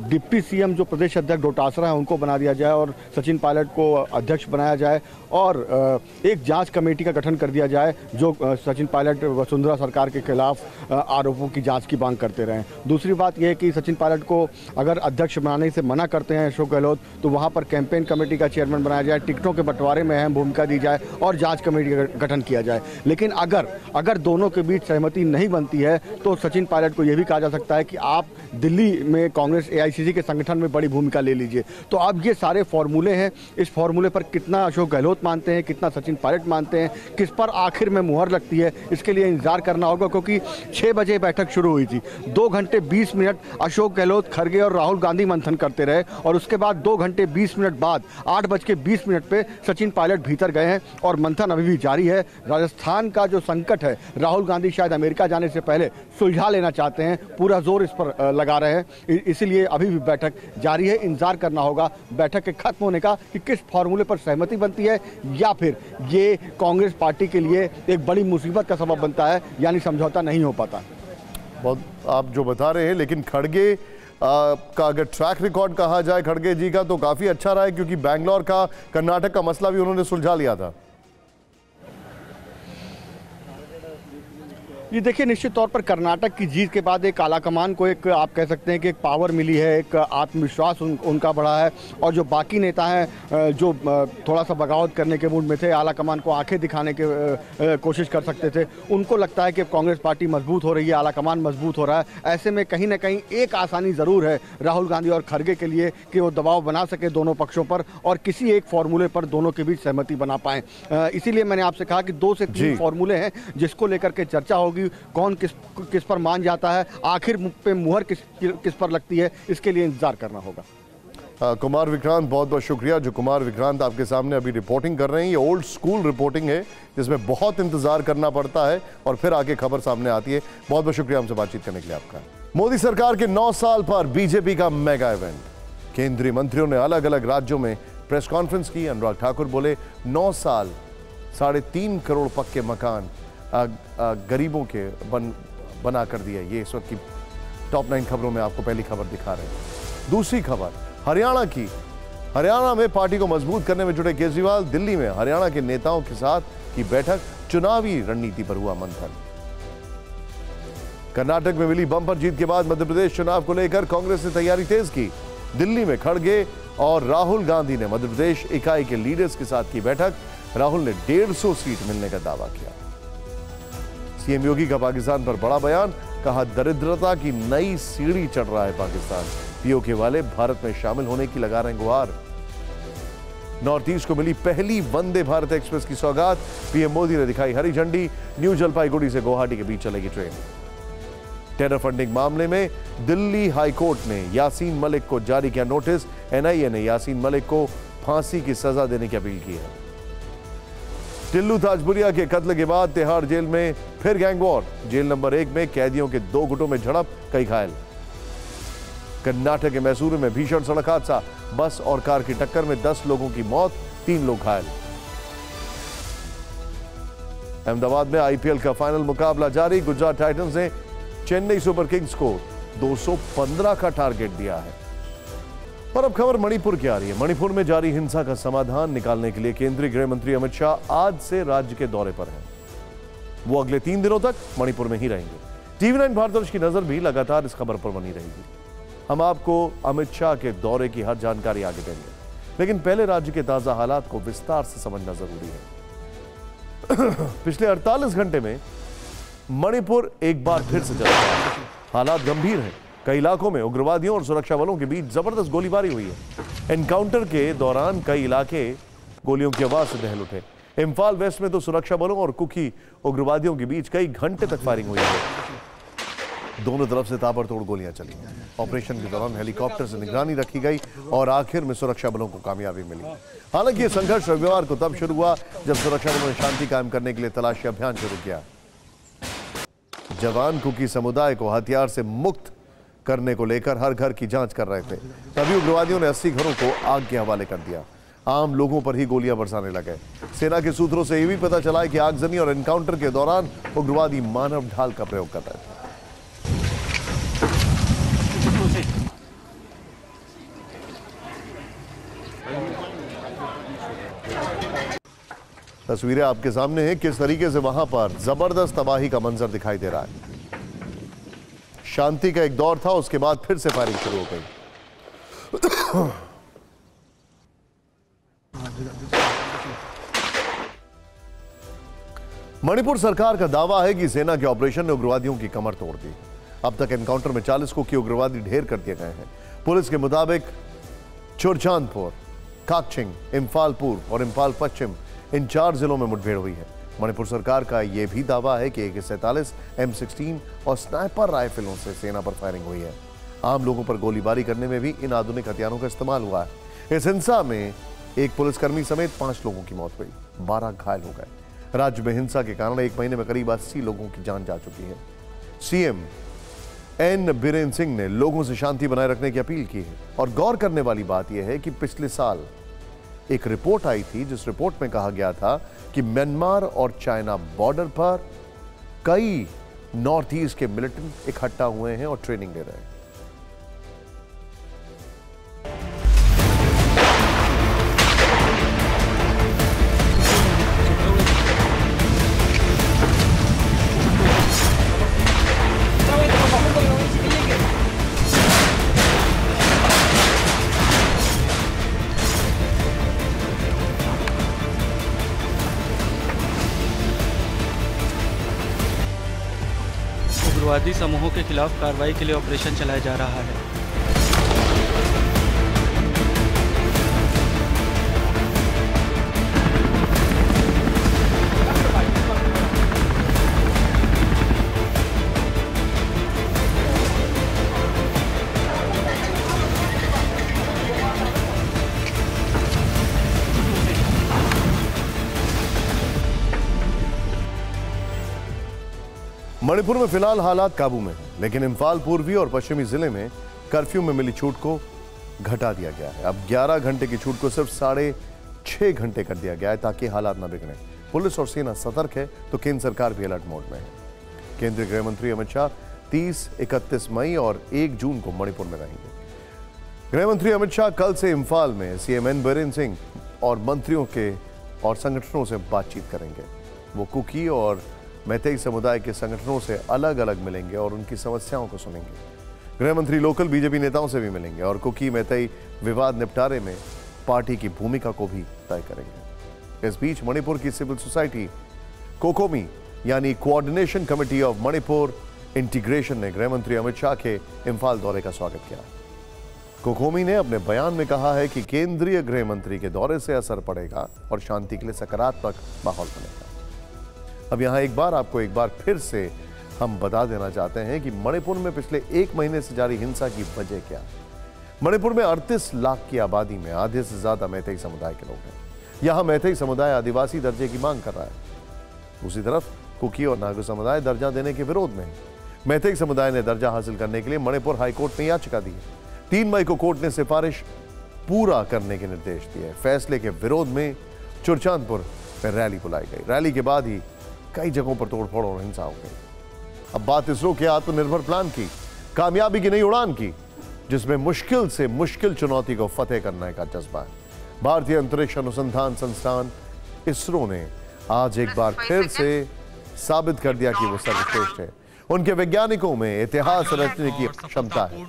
डिप्टी सीएम जो प्रदेश अध्यक्ष डोटासरा है उनको बना दिया जाए और सचिन पायलट को अध्यक्ष बनाया जाए, और एक जांच कमेटी का गठन कर दिया जाए जो सचिन पायलट वसुंधरा सरकार के खिलाफ आरोपों की जाँच की मांग करते रहें। दूसरी बात यह है कि सचिन पायलट को अगर अध्यक्ष बनाने से मना करते हैं अशोक गहलोत, तो वहाँ पर कैंपेन कमेटी का चेयरमैन बनाया जाए, टिकटों के बंटवारे में अहम भूमिका दी जाए और जांच कमेटी का गठन किया जाए। लेकिन अगर दोनों के बीच सहमति नहीं बनती है तो सचिन पायलट को यह भी कहा जा सकता है कि आप दिल्ली में कांग्रेस एआईसीसी के संगठन में बड़ी भूमिका ले लीजिए। तो अब ये सारे फॉर्मूले हैं। इस फॉर्मूले पर कितना अशोक गहलोत मानते हैं, कितना सचिन पायलट मानते हैं, किस पर आखिर में मुहर लगती है, इसके लिए इंतजार करना होगा। क्योंकि 6 बजे बैठक शुरू हुई थी, 2 घंटे 20 मिनट अशोक गहलोत, खड़गे और राहुल गांधी मंथन करते रहे, और उसके बाद 2 घंटे 20 मिनट बाद 8:20 पे सचिन पायलट भीतर गए हैं और मंथन अभी भी जारी है। राजस्थान का जो संकट है, राहुल गांधी शायद अमेरिका जाने से पहले सुलझा लेना चाहते हैं, पूरा जोर इस पर लगा रहे हैं, इसीलिए अभी भी बैठक जारी है। इंतजार करना होगा बैठक के खत्म होने का कि किस फॉर्मूले पर सहमति बनती है, या फिर ये कांग्रेस पार्टी के लिए एक बड़ी मुसीबत का सबब बनता है, यानी समझौता नहीं हो पाता। बहुत आप जो बता रहे हैं, लेकिन खड़गे का अगर ट्रैक रिकॉर्ड कहा जाए खड़गे जी का तो काफी अच्छा रहा है, क्योंकि बैंगलोर का, कर्नाटक का मसला भी उन्होंने सुलझा लिया था। ये देखिए निश्चित तौर पर कर्नाटक की जीत के बाद एक आलाकमान को एक आप कह सकते हैं कि एक पावर मिली है, एक आत्मविश्वास उनका बढ़ा है, और जो बाकी नेता हैं जो थोड़ा सा बगावत करने के मूड में थे, आलाकमान को आंखें दिखाने के कोशिश कर सकते थे, उनको लगता है कि कांग्रेस पार्टी मजबूत हो रही है, आलाकमान मजबूत हो रहा है। ऐसे में कहीं ना कहीं एक आसानी ज़रूर है राहुल गांधी और खड़गे के लिए कि वो दबाव बना सके दोनों पक्षों पर और किसी एक फॉर्मूले पर दोनों के बीच सहमति बना पाएँ। इसीलिए मैंने आपसे कहा कि 2 से 3 फॉर्मूले हैं जिसको लेकर के चर्चा होगी। होगी, कौन किस पर मान जाता है, आखिर पे मुहर किस पर लगती है, इसके लिए इंतजार करना होगा। कुमार विक्रांत, बहुत बहुत शुक्रिया। जो कुमार विक्रांत आपके सामने अभी रिपोर्टिंग कर रहे हैं, ये ओल्ड स्कूल रिपोर्टिंग है जिसमें बहुत इंतजार करना पड़ता है और फिर आगे खबर सामने आती है। बहुत बहुत शुक्रिया हमसे बातचीत करने के लिए आपका। मोदी सरकार के 9 साल पर बीजेपी का मेगा इवेंट। केंद्रीय मंत्रियों ने अलग अलग राज्यों में प्रेस कॉन्फ्रेंस की। अनुराग ठाकुर बोले 9 साल 3.5 करोड़ पक्के मकान गरीबों के बना कर दिया। ये इस वक्त की टॉप 9 खबरों में आपको पहली खबर दिखा रहे हैं। दूसरी खबर हरियाणा में पार्टी को मजबूत करने में जुटे केजरीवाल। दिल्ली में हरियाणा के नेताओं के साथ की बैठक, चुनावी रणनीति पर हुआ मंथन। कर्नाटक में मिली बम्पर जीत के बाद मध्य प्रदेश चुनाव को लेकर कांग्रेस ने तैयारी तेज की। दिल्ली में खड़गे और राहुल गांधी ने मध्य प्रदेश इकाई के लीडर्स के साथ की बैठक। राहुल ने 150 सीट मिलने का दावा किया। सीएम योगी का पाकिस्तान पर बड़ा बयान, कहा दरिद्रता की नई सीढ़ी चढ़ रहा है पाकिस्तान। पीओके वाले भारत में शामिल होने की लगा रहे हैं गुहार। नॉर्थ ईस्ट को मिली पहली वंदे भारत एक्सप्रेस की सौगात। पीएम मोदी ने दिखाई हरी झंडी। न्यू जलपाईगुड़ी से गुवाहाटी के बीच चलेगी ट्रेन। टेरर फंडिंग मामले में दिल्ली हाईकोर्ट ने यासीन मलिक को जारी किया नोटिस। एनआईए ने यासीन मलिक को फांसी की सजा देने की अपील की है। टिल्लू ताजपुरिया के कत्ल के बाद तिहाड़ जेल में फिर गैंग वॉर। जेल नंबर 1 में कैदियों के 2 गुटों में झड़प, कई घायल। कर्नाटक के मैसूरू में भीषण सड़क हादसा। बस और कार की टक्कर में 10 लोगों की मौत, 3 लोग घायल। अहमदाबाद में आईपीएल का फाइनल मुकाबला जारी। गुजरात टाइटंस ने चेन्नई सुपर किंग्स को 215 का टारगेट दिया है। और अब खबर मणिपुर की आ रही है। मणिपुर में जारी हिंसा का समाधान निकालने के लिए केंद्रीय गृह मंत्री अमित शाह आज से राज्य के दौरे पर हैं। वो अगले 3 दिनों तक मणिपुर में ही रहेंगे। टीवी9 भारतवर्ष की नजर भी लगातार इस खबर पर बनी रहेगी। हम आपको अमित शाह के दौरे की हर जानकारी आगे देंगे, लेकिन पहले राज्य के ताजा हालात को विस्तार से समझना जरूरी है। पिछले 48 घंटे में मणिपुर एक बार फिर से जल गया है। हालात गंभीर हैं। कई इलाकों में उग्रवादियों और सुरक्षा बलों के बीच जबरदस्त गोलीबारी हुई है। एनकाउंटर के दौरान कई इलाके गोलियों की आवाज से दहल उठे। इम्फाल वेस्ट में तो सुरक्षा बलों और कुकी उग्रवादियों के बीच कई घंटे तक फायरिंग हुई है। दोनों तरफ से ताबड़तोड़ गोलियां चली। ऑपरेशन के दौरान हेलीकॉप्टर से निगरानी रखी गई और आखिर में सुरक्षा बलों को कामयाबी मिली। हालांकि यह संघर्ष रविवार को तब शुरू हुआ जब सुरक्षा बलों ने शांति कायम करने के लिए तलाशी अभियान शुरू किया। जवान कुकी समुदाय को हथियार से मुक्त करने को लेकर हर घर की जांच कर रहे थे। तभी उग्रवादियों ने 80 घरों को आग के हवाले कर दिया। आम लोगों पर ही गोलियां बरसाने लगे। सेना के सूत्रों से यह भी पता चला है कि आगजनी और एनकाउंटर के दौरान उग्रवादी मानव ढाल का प्रयोग कर रहे थे। तस्वीरें आपके सामने हैं किस तरीके से वहां पर जबरदस्त तबाही का मंजर दिखाई दे रहा है। शांति का एक दौर था, उसके बाद फिर से फायरिंग शुरू हो गई। मणिपुर सरकार का दावा है कि सेना के ऑपरेशन ने उग्रवादियों की कमर तोड़ दी। अब तक एनकाउंटर में 40 कुकी उग्रवादी ढेर कर दिए गए हैं। पुलिस के मुताबिक चुरचांदपुर, काकचिंग, इम्फाल पूर्व और इम्फाल पश्चिम इन 4 जिलों में मुठभेड़ हुई है। मणिपुर सरकार का यह भी दावा है कि AK-47, M16 और स्नाइपर राइफलों से सेना पर फायरिंग हुई है। आम लोगों पर गोलीबारी करने में भी इन आधुनिक हथियारों का इस्तेमाल हुआ है। इस हिंसा में एक पुलिसकर्मी समेत 5 लोगों की मौत हुई, 12 घायल हो गए। राज्य में हिंसा के कारण 1 महीने में करीब 80 लोगों की जान जा चुकी है। सीएम एन बीरेन सिंह ने लोगों से शांति बनाए रखने की अपील की है। और गौर करने वाली बात यह है कि पिछले साल एक रिपोर्ट आई थी जिस रिपोर्ट में कहा गया था कि म्यांमार और चाइना बॉर्डर पर कई नॉर्थ ईस्ट के मिलिटेंट इकट्ठा हुए हैं और ट्रेनिंग ले रहे हैं। उग्रवादी समूहों के खिलाफ कार्रवाई के लिए ऑपरेशन चलाया जा रहा है। मणिपुर में फिलहाल हालात काबू में हैं, लेकिन इम्फाल पूर्वी और पश्चिमी जिले में कर्फ्यू में मिली छूट को घटा दिया गया है। अब 11 घंटे की छूट को सिर्फ 6.5 घंटे कर दिया गया है ताकि हालात न बिगड़े। पुलिस और सेना सतर्क है तो केंद्र सरकार भी अलर्ट मोड में है। केंद्रीय गृह मंत्री अमित शाह 30, 31 मई और 1 जून को मणिपुर में रहेंगे। गृह मंत्री अमित शाह कल से इम्फाल में सीएम एन बीरेन सिंह और मंत्रियों के और संगठनों से बातचीत करेंगे। वो कुकी और मैतेई समुदाय के संगठनों से अलग अलग मिलेंगे और उनकी समस्याओं को सुनेंगे। गृह मंत्री लोकल बीजेपी नेताओं से भी मिलेंगे और कुकी मैतेई विवाद निपटारे में पार्टी की भूमिका को भी तय करेंगे। इस बीच मणिपुर की सिविल सोसाइटी कोकोमी यानी coordination committee of Manipur integration ने गृह मंत्री अमित शाह के इम्फाल दौरे का स्वागत किया। कोकोमी ने अपने बयान में कहा है कि केंद्रीय गृह मंत्री के दौरे से असर पड़ेगा और शांति के लिए सकारात्मक माहौल बनेगा। अब यहां आपको एक बार फिर से हम बता देना चाहते हैं कि मणिपुर में पिछले 1 महीने से जारी हिंसा की वजह क्या है। मणिपुर में 38 लाख की आबादी में आधे से ज्यादा मैतेई समुदाय के लोग हैं। यहां मैतेई समुदाय आदिवासी दर्जे की मांग कर रहा है। दूसरी तरफ कुकी और नागू समुदाय दर्जा देने के विरोध में है। मैतेई समुदाय ने दर्जा हासिल करने के लिए मणिपुर हाईकोर्ट में याचिका दी है। 3 मई को कोर्ट ने सिफारिश पूरा करने के निर्देश दिए। फैसले के विरोध में चुरचांदपुर में रैली बुलाई गई। रैली के बाद ही कई जगहों पर तोड़फोड़ और हिंसा हो गई। अब बात इसरो के आत्मनिर्भर प्लान की, कामयाबी की नई उड़ान की, जिसमें मुश्किल से मुश्किल चुनौती को फतेह करने का जज्बा है। भारतीय अंतरिक्ष अनुसंधान संस्थान इसरो ने आज एक बार फिर से साबित कर दिया कि वो सर्वश्रेष्ठ है। उनके वैज्ञानिकों में इतिहास रचने की क्षमता है।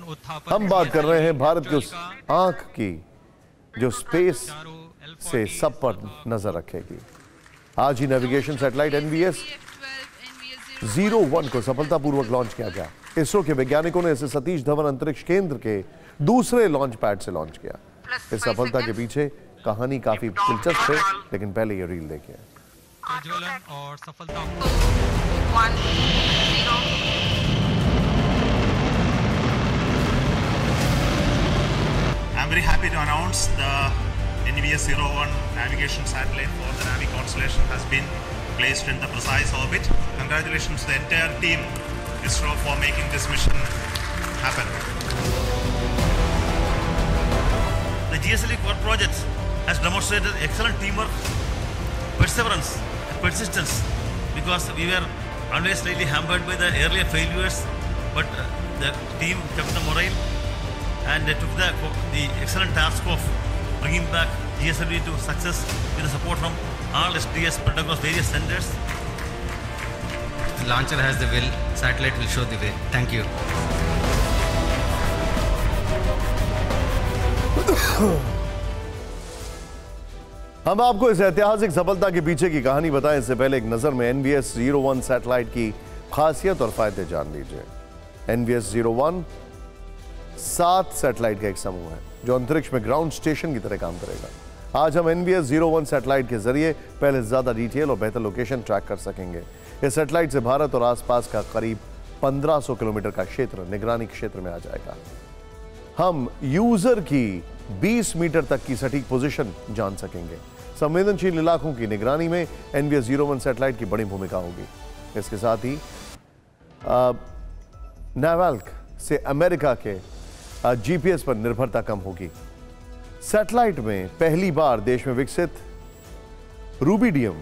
हम बात कर रहे हैं भारत की उस आंख की जो स्पेस से सब पर नजर रखेगी। आज ही नेविगेशन सैटेलाइट NVS-01 को सफलतापूर्वक लॉन्च किया गया। इसरो के वैज्ञानिकों ने इसे सतीश धवन अंतरिक्ष केंद्र के दूसरे लॉन्च पैड से लॉन्च किया। इस सफलता के पीछे कहानी काफी दिलचस्प है, लेकिन पहले ये रील देखिए। और सफलता I'm very happy to announce the NVS-01 navigation satellite for the Navi constellation has been placed in the precise orbit. Congratulations to the entire team ISRO for making this mission happen. The GSLV Quad project has demonstrated excellent teamwork, perseverance, and persistence, because we were always slightly hampered by the earlier failures, but the team kept the morale and they took the excellent task of bringing back GSLV to success with the support from all STS spread across various centers. The launcher has the will, satellite will show the way. Thank you. हम आपको इस ऐतिहासिक सफलता के पीछे की कहानी बताएं इससे पहले एक नजर में NVS-01 सैटेलाइट की खासियत और फायदे जान लीजिए। NVS-01 7 सैटेलाइट का एक समूह है जो अंतरिक्ष में ग्राउंड स्टेशन की तरह काम करेगा। आज हम NVS-01 सैटेलाइट के जरिए पहले ज्यादा डिटेल और बेहतर लोकेशन ट्रैक कर सकेंगे। इस सैटेलाइट से भारत और आसपास का करीब 1500 किलोमीटर का क्षेत्र निगरानी क्षेत्र में आ जाएगा। हम यूजर की 20 मीटर तक की सटीक पोजीशन जान सकेंगे। संवेदनशील इलाकों की निगरानी में NVS-01 सैटेलाइट की बड़ी भूमिका होगी। इसके साथ ही नावाल्क से अमेरिका के GPS पर निर्भरता कम होगी। सैटेलाइट में पहली बार देश में विकसित रूबिडियम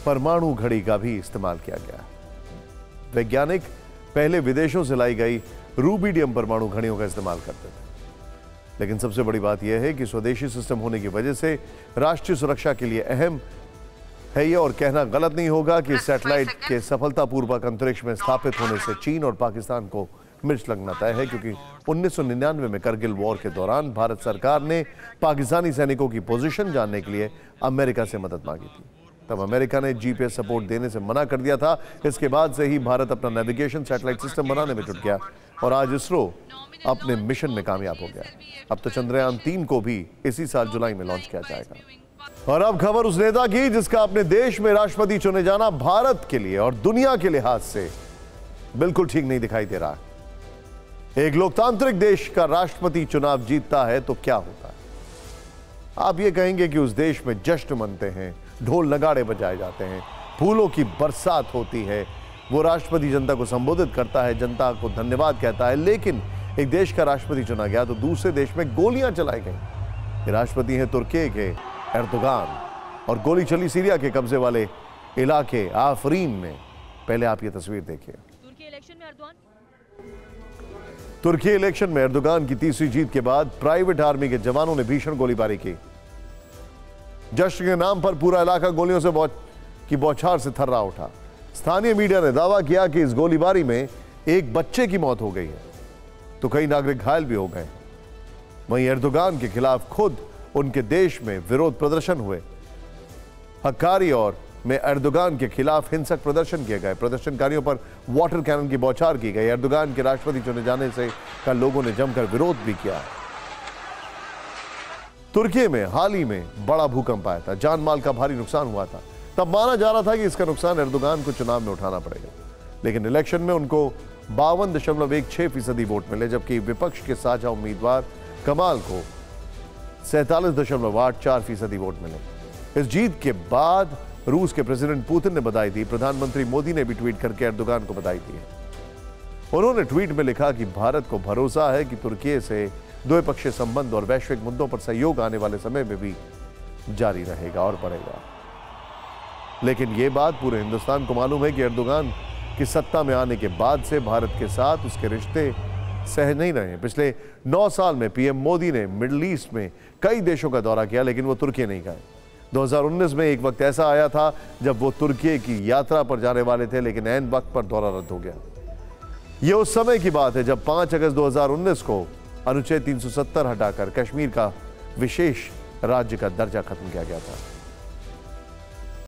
परमाणु घड़ी का भी इस्तेमाल किया गया। वैज्ञानिक पहले विदेशों से लाई गई रूबिडियम परमाणु घड़ियों का इस्तेमाल करते थे, लेकिन सबसे बड़ी बात यह है कि स्वदेशी सिस्टम होने की वजह से राष्ट्रीय सुरक्षा के लिए अहम है ये, और कहना गलत नहीं होगा कि सैटेलाइट के सफलतापूर्वक अंतरिक्ष में स्थापित होने से चीन और पाकिस्तान को मिर्च लगना तय है, क्योंकि 1999 में करगिल वॉर के दौरान भारत सरकार ने पाकिस्तानी सैनिकों की पोजीशन जानने के लिए अमेरिका से मदद मांगी थी। तब अमेरिका ने GPS सपोर्ट देने से मना कर दिया था। इसके बाद से ही भारत अपना नेविगेशन सैटेलाइट सिस्टम बनाने में जुट गया और आज इसरो अपने मिशन में कामयाब हो गया। अब तो चंद्रयान 3 को भी इसी साल जुलाई में लॉन्च किया जाएगा। और अब खबर उस नेता की जिसका अपने देश में राष्ट्रपति चुने जाना भारत के लिए और दुनिया के लिहाज से बिल्कुल ठीक नहीं दिखाई दे रहा। एक लोकतांत्रिक देश का राष्ट्रपति चुनाव जीतता है तो क्या होता है? आप ये कहेंगे कि उस देश में जश्न मनते हैं, ढोल नगाड़े बजाए जाते हैं, फूलों की बरसात होती है, वो राष्ट्रपति जनता को संबोधित करता है, जनता को धन्यवाद कहता है, लेकिन एक देश का राष्ट्रपति चुना गया तो दूसरे देश में गोलियां चलाई गई। ये राष्ट्रपति हैं तुर्की के एर्दोगान, और गोली चली सीरिया के कब्जे वाले इलाके आफरीन में। पहले आप ये तस्वीर देखिए। तुर्की इलेक्शन में एर्दोगान की तीसरी जीत के बाद प्राइवेट आर्मी के जवानों ने भीषण गोलीबारी की। जश्न के नाम पर पूरा इलाका गोलियों की बौछार से थर्रा उठा। स्थानीय मीडिया ने दावा किया कि इस गोलीबारी में एक बच्चे की मौत हो गई है तो कई नागरिक घायल भी हो गए। वहीं एर्दोगान के खिलाफ खुद उनके देश में विरोध प्रदर्शन हुए। हक्कारी और में एर्दोगान के खिलाफ हिंसक प्रदर्शन किए गए। प्रदर्शनकारियों पर वाटर कैनन की बौछार की गई। एर्दोगान के राष्ट्रपति चुने जाने से का लोगों ने जमकर विरोध भी किया। तुर्की में हाल ही में बड़ा भूकंप आया था, जान माल का भारी नुकसान हुआ था। तब माना जा रहा था कि इसका नुकसान एर्दोगान को चुनाव में उठाना पड़ेगा, लेकिन इलेक्शन में उनको 52.16% वोट मिले, जबकि विपक्ष के साझा उम्मीदवार कमाल को 47.84% वोट मिले। इस जीत के बाद रूस के प्रेसिडेंट पुतिन ने बधाई दी। प्रधानमंत्री मोदी ने भी ट्वीट करके एर्दोगान को बधाई दी है। उन्होंने ट्वीट में लिखा कि भारत को भरोसा है कि तुर्की से द्विपक्षीय संबंध और वैश्विक मुद्दों पर सहयोग आने वाले समय में भी जारी रहेगा और बढ़ेगा। लेकिन यह बात पूरे हिंदुस्तान को मालूम है कि एर्दोगान की सत्ता में आने के बाद से भारत के साथ उसके रिश्ते सहज नहीं रहे। पिछले 9 साल में पीएम मोदी ने मिडिल ईस्ट में कई देशों का दौरा किया, लेकिन वो तुर्की नहीं गए। 2019 में एक वक्त ऐसा आया था जब वो तुर्की की यात्रा पर जाने वाले थे, लेकिन ऐन वक्त पर दौरा रद्द हो गया। ये उस समय की बात है जब 5 अगस्त 2019 को अनुच्छेद 370 हटाकर कश्मीर का विशेष राज्य का दर्जा खत्म किया गया था।